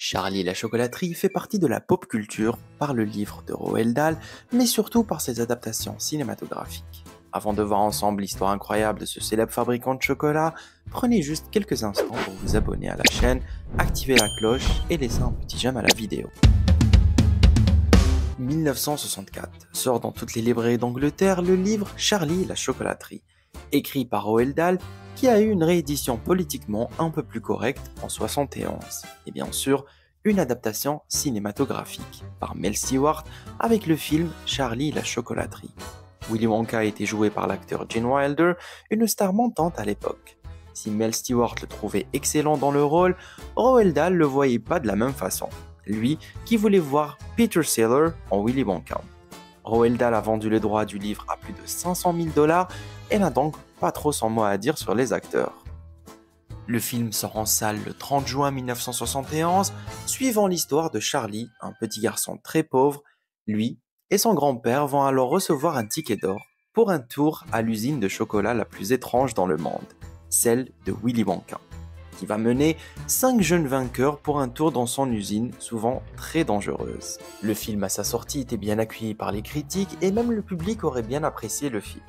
Charlie et la chocolaterie fait partie de la pop culture par le livre de Roald Dahl, mais surtout par ses adaptations cinématographiques. Avant de voir ensemble l'histoire incroyable de ce célèbre fabricant de chocolat, prenez juste quelques instants pour vous abonner à la chaîne, activer la cloche et laisser un petit j'aime à la vidéo. 1964 sort dans toutes les librairies d'Angleterre le livre Charlie et la chocolaterie, écrit par Roald Dahl, qui a eu une réédition politiquement un peu plus correcte en 71, et bien sûr une adaptation cinématographique par Mel Stewart avec le film Charlie et la chocolaterie. Willy Wonka a été joué par l'acteur Gene Wilder, une star montante à l'époque. Si Mel Stewart le trouvait excellent dans le rôle, Roald Dahl le voyait pas de la même façon, lui qui voulait voir Peter Sellers en Willy Wonka. Roald Dahl a vendu les droits du livre à plus de 500 000 $ et n'a donc pas trop son mot à dire sur les acteurs. Le film sort en salle le 30 juin 1971, suivant l'histoire de Charlie, un petit garçon très pauvre. Lui et son grand-père vont alors recevoir un ticket d'or pour un tour à l'usine de chocolat la plus étrange dans le monde, celle de Willy Wonka, qui va mener 5 jeunes vainqueurs pour un tour dans son usine, souvent très dangereuse. Le film à sa sortie était bien accueilli par les critiques et même le public aurait bien apprécié le film.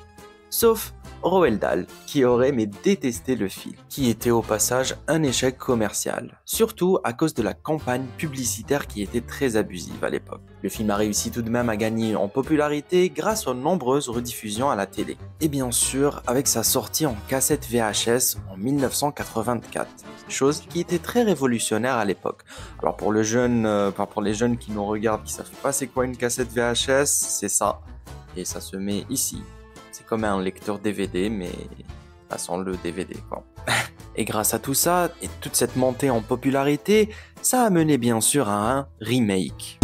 Sauf Roald Dahl, qui aurait détesté le film, qui était au passage un échec commercial, surtout à cause de la campagne publicitaire qui était très abusive à l'époque. Le film a réussi tout de même à gagner en popularité grâce aux nombreuses rediffusions à la télé, et bien sûr avec sa sortie en cassette VHS en 1984, chose qui était très révolutionnaire à l'époque. Alors pour les jeunes qui nous regardent, qui savent pas c'est quoi une cassette VHS, c'est ça, et ça se met ici. C'est comme un lecteur DVD, mais sans le DVD, quoi. Et grâce à tout ça, et toute cette montée en popularité, ça a mené bien sûr à un remake.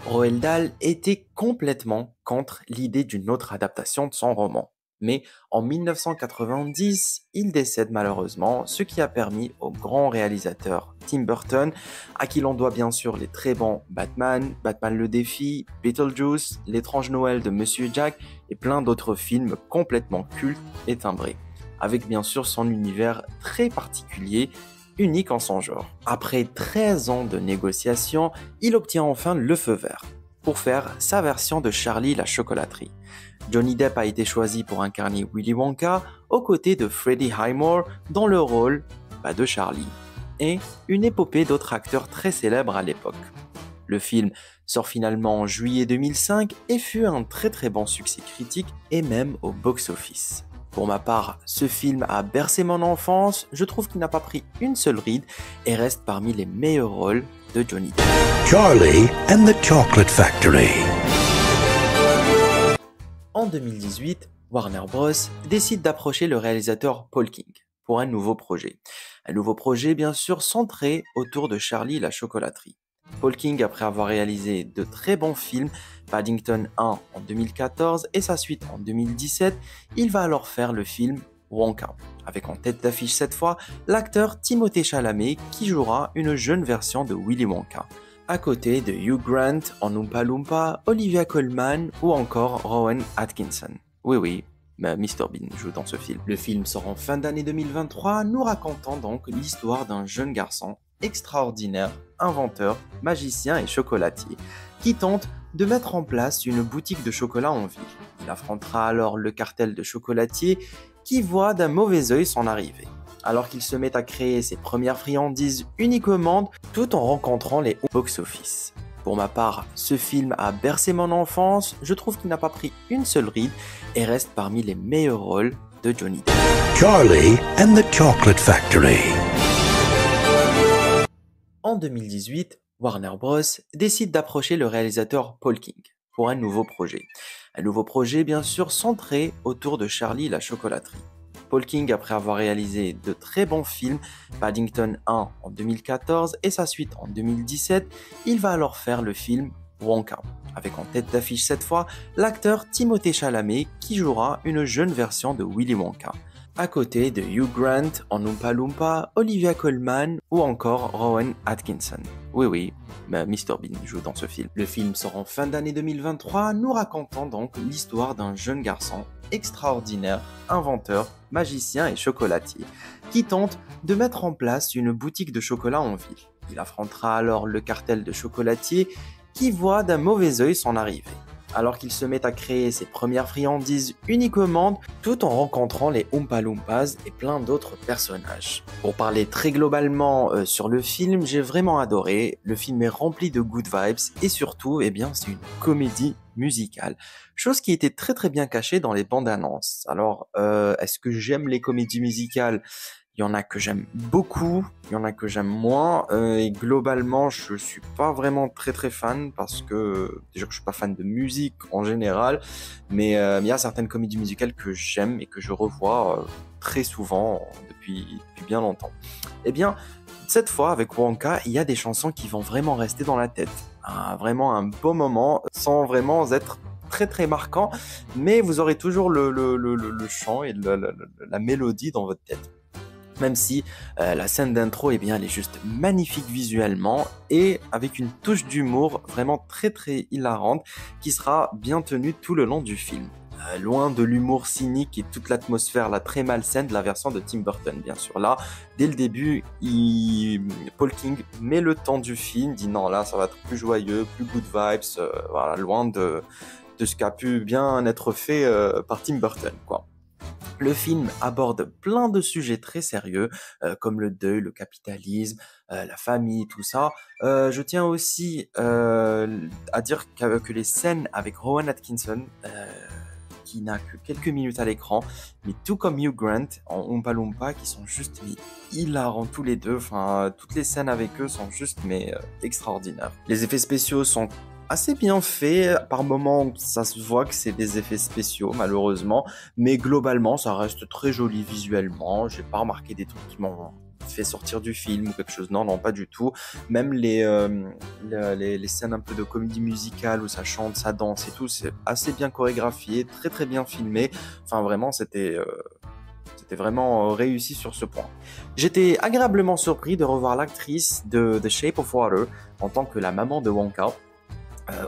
Roald Dahl était complètement contre l'idée d'une autre adaptation de son roman. Mais en 1990, il décède malheureusement, ce qui a permis au grand réalisateur Tim Burton, à qui l'on doit bien sûr les très bons Batman, Batman le défi, Beetlejuice, L'étrange Noël de Monsieur Jack et plein d'autres films complètement cultes et timbrés, avec bien sûr son univers très particulier, unique en son genre. Après 13 ans de négociations, il obtient enfin le feu vert pour faire sa version de Charlie la chocolaterie. Johnny Depp a été choisi pour incarner Willy Wonka aux côtés de Freddie Highmore dans le rôle de Charlie, et une épopée d'autres acteurs très célèbres à l'époque. Le film sort finalement en juillet 2005 et fut un très bon succès critique et même au box-office. Pour ma part, ce film a bercé mon enfance, je trouve qu'il n'a pas pris une seule ride et reste parmi les meilleurs rôles de Johnny Depp. Charlie and the Chocolate Factory. En 2018, Warner Bros. Décide d'approcher le réalisateur Paul King pour un nouveau projet. Un nouveau projet bien sûr centré autour de Charlie et la chocolaterie. Paul King, après avoir réalisé de très bons films, Paddington 1 en 2014 et sa suite en 2017, il va alors faire le film Wonka, avec en tête d'affiche cette fois l'acteur Timothée Chalamet qui jouera une jeune version de Willy Wonka, à côté de Hugh Grant en Oompa Loompa, Olivia Colman ou encore Rowan Atkinson. Oui, Mr Bean joue dans ce film. Le film sort en fin d'année 2023, nous racontant donc l'histoire d'un jeune garçon extraordinaire, inventeur, magicien et chocolatier, qui tente de mettre en place une boutique de chocolat en ville. Il affrontera alors le cartel de chocolatiers qui voit d'un mauvais œil son arrivée, alors qu'il se met à créer ses premières friandises uniques au monde, tout en rencontrant les box-office. Pour ma part, ce film a bercé mon enfance, je trouve qu'il n'a pas pris une seule ride et reste parmi les meilleurs rôles de Johnny Depp. Charlie and the Chocolate Factory. En 2018, Warner Bros. Décide d'approcher le réalisateur Paul King pour un nouveau projet. Un nouveau projet bien sûr centré autour de Charlie et la chocolaterie. Paul King, après avoir réalisé de très bons films, Paddington 1 en 2014 et sa suite en 2017, il va alors faire le film Wonka, avec en tête d'affiche cette fois l'acteur Timothée Chalamet qui jouera une jeune version de Willy Wonka, à côté de Hugh Grant en Oompa Loompa, Olivia Colman ou encore Rowan Atkinson. Oui, Mr Bean joue dans ce film. Le film sort en fin d'année 2023, nous racontant donc l'histoire d'un jeune garçon extraordinaire, inventeur, magicien et chocolatier, qui tente de mettre en place une boutique de chocolat en ville. Il affrontera alors le cartel de chocolatiers qui voit d'un mauvais œil son arrivée, alors qu'il se met à créer ses premières friandises uniques au monde, tout en rencontrant les Oompa Loompas et plein d'autres personnages. Pour parler très globalement sur le film, j'ai vraiment adoré. Le film est rempli de good vibes et surtout, c'est une comédie musicale. Chose qui était très très bien cachée dans les bandes annonces. Alors, est-ce que j'aime les comédies musicales ? Il y en a que j'aime beaucoup, il y en a que j'aime moins, et globalement, je suis pas vraiment très très fan parce que déjà que je suis pas fan de musique en général, mais il y a certaines comédies musicales que j'aime et que je revois très souvent depuis bien longtemps. Eh bien, cette fois avec Wonka, il y a des chansons qui vont vraiment rester dans la tête, vraiment un beau moment sans vraiment être très très marquant, mais vous aurez toujours le chant et la mélodie dans votre tête. Même si la scène d'intro, elle est juste magnifique visuellement et avec une touche d'humour vraiment très très hilarante qui sera bien tenue tout le long du film. Loin de l'humour cynique et toute l'atmosphère là, très malsaine de la version de Tim Burton, bien sûr. Là, dès le début, Paul King met le temps du film, dit non, là, ça va être plus joyeux, plus good vibes, voilà, loin de ce qu'a pu bien être fait par Tim Burton, quoi. Le film aborde plein de sujets très sérieux, comme le deuil, le capitalisme, la famille, tout ça. Je tiens aussi à dire que les scènes avec Rowan Atkinson, qui n'a que quelques minutes à l'écran, mais tout comme Hugh Grant en Oompa Loompa, qui sont juste hilarants tous les deux. Enfin, toutes les scènes avec eux sont juste extraordinaires. Les effets spéciaux sont assez bien faits. Par moments, ça se voit que c'est des effets spéciaux, malheureusement, mais globalement, ça reste très joli visuellement. J'ai pas remarqué des trucs qui m'ont fait sortir du film ou quelque chose. Non, pas du tout. Même les scènes un peu de comédie musicale où ça chante, ça danse et tout, c'est assez bien chorégraphié, très très bien filmé. Enfin, vraiment, c'était vraiment réussi sur ce point. J'étais agréablement surpris de revoir l'actrice de The Shape of Water en tant que la maman de Wonka.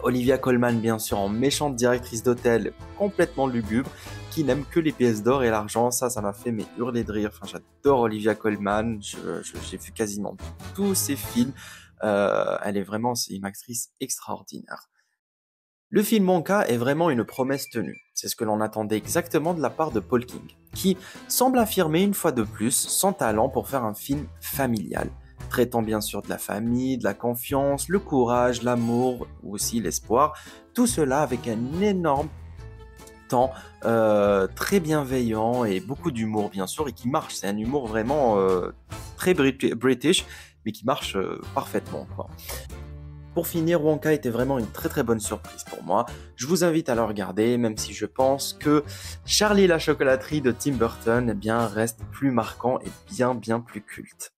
Olivia Colman, bien sûr, en méchante directrice d'hôtel complètement lugubre, qui n'aime que les pièces d'or et l'argent. Ça m'a fait hurler de rire. Enfin, j'adore Olivia Colman. J'ai vu quasiment tous ses films. C'est une actrice extraordinaire. Le film Wonka est vraiment une promesse tenue. C'est ce que l'on attendait exactement de la part de Paul King, qui semble affirmer une fois de plus son talent pour faire un film familial, traitant bien sûr de la famille, de la confiance, le courage, l'amour ou aussi l'espoir, tout cela avec un énorme temps très bienveillant et beaucoup d'humour bien sûr et qui marche. C'est un humour vraiment très british mais qui marche parfaitement, quoi. Pour finir, Wonka était vraiment une très très bonne surprise pour moi. Je vous invite à le regarder, même si je pense que Charlie et la chocolaterie de Tim Burton reste plus marquant et bien plus culte.